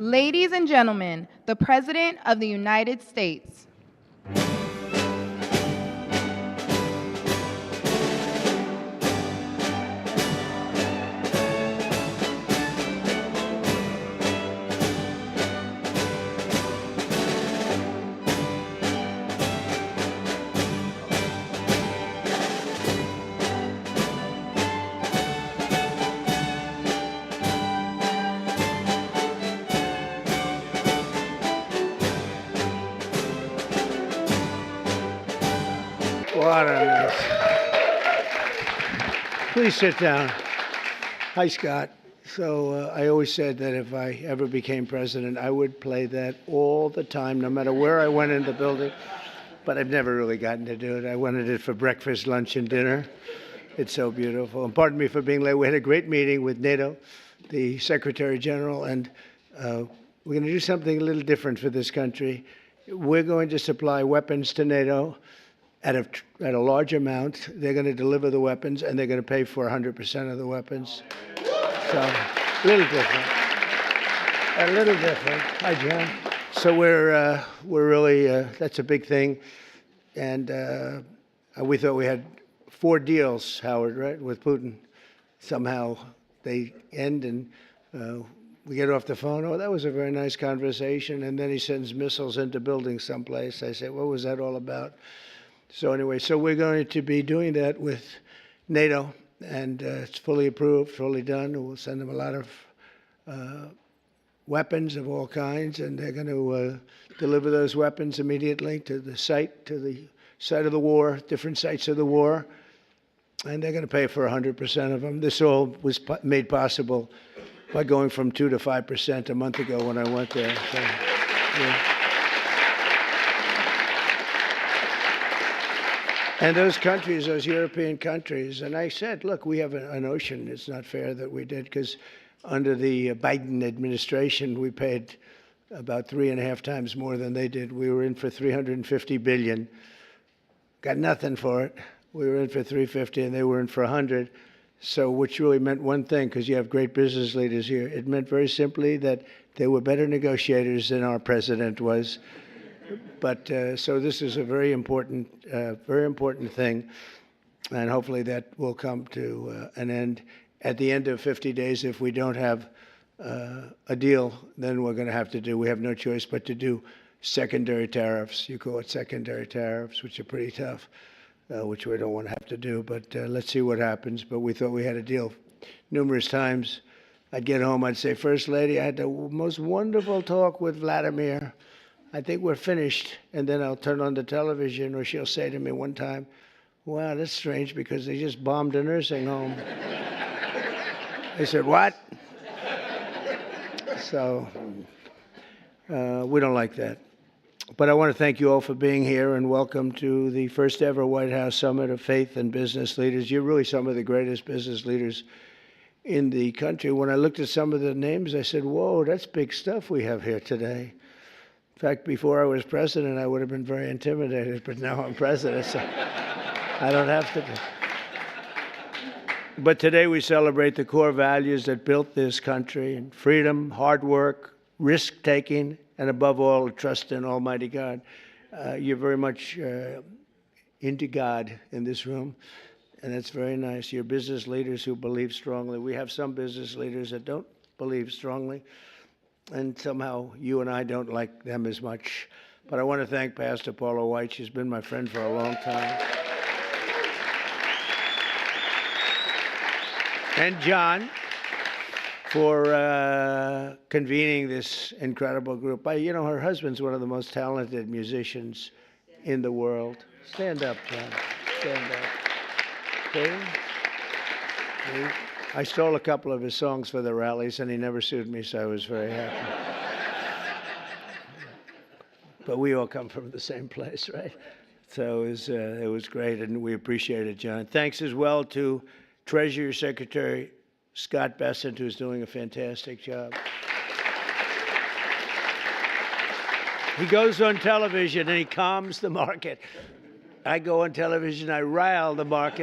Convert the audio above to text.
Ladies and gentlemen, the President of the United States. What a nice. Please sit down. Hi, Scott. So I always said that if I ever became president, I would play that all the time, no matter where I went in the building. But I've never really gotten to do it. I wanted it for breakfast, lunch, and dinner. It's so beautiful. And pardon me for being late. We had a great meeting with NATO, the Secretary General, and we're going to do something a little different for this country. We're going to supply weapons to NATO at a large amount. They're going to deliver the weapons, and they're going to pay for 100% of the weapons. So, a little different. A little different. Hi, John. So we're really, that's a big thing. And we thought we had 4 deals, Howard, right, with Putin. Somehow they end, and we get off the phone. Oh, that was a very nice conversation. And then he sends missiles into buildings someplace. I say, what was that all about? So anyway, so we're going to be doing that with NATO, and it's fully approved, fully done. We'll send them a lot of weapons of all kinds, and they're going to deliver those weapons immediately to the site of the war, different sites of the war, and they're going to pay for 100% of them. This all was made possible by going from 2 to 5% a month ago when I went there. So, yeah. And those countries, those European countries, and I said, look, we have an ocean. It's not fair that we did, because under the Biden administration, we paid about 3.5 times more than they did. We were in for $350 billion. Got nothing for it. We were in for $350, and they were in for $100. So, which really meant one thing, because you have great business leaders here. It meant very simply that they were better negotiators than our president was. But so this is a very important thing, and hopefully that will come to an end at the end of 50 days. If we don't have a deal, then we're going to have to do. We have no choice but to do secondary tariffs. You call it secondary tariffs, which are pretty tough, which we don't want to have to do. But let's see what happens. But we thought we had a deal. Numerous times, I'd get home, I'd say, First Lady, I had the most wonderful talk with Vladimir. I think we're finished. And then I'll turn on the television, or she'll say to me one time, wow, that's strange, because they just bombed a nursing home. I said, what? So we don't like that. But I want to thank you all for being here, and welcome to the first ever White House Summit of Faith and Business Leaders. You're really some of the greatest business leaders in the country. When I looked at some of the names, I said, whoa, that's big stuff we have here today. In fact, before I was president, I would have been very intimidated, but now I'm president, so I don't have to. But today we celebrate the core values that built this country: and freedom, hard work, risk-taking, and above all, trust in Almighty God. You're very much into God in this room, and that's very nice. You're business leaders who believe strongly. We have some business leaders that don't believe strongly, and somehow you and I don't like them as much. But I want to thank Pastor Paula White. She's been my friend for a long time. And John for convening this incredible group. Her husband's one of the most talented musicians in the world. Stand up, John. Stand up. Okay? I stole a couple of his songs for the rallies, and he never sued me, so I was very happy. But we all come from the same place, right? So it was great, and we appreciate it, John. Thanks as well to Treasury Secretary Scott Bessent, who's doing a fantastic job. He goes on television, and he calms the market. I go on television, I rile the market.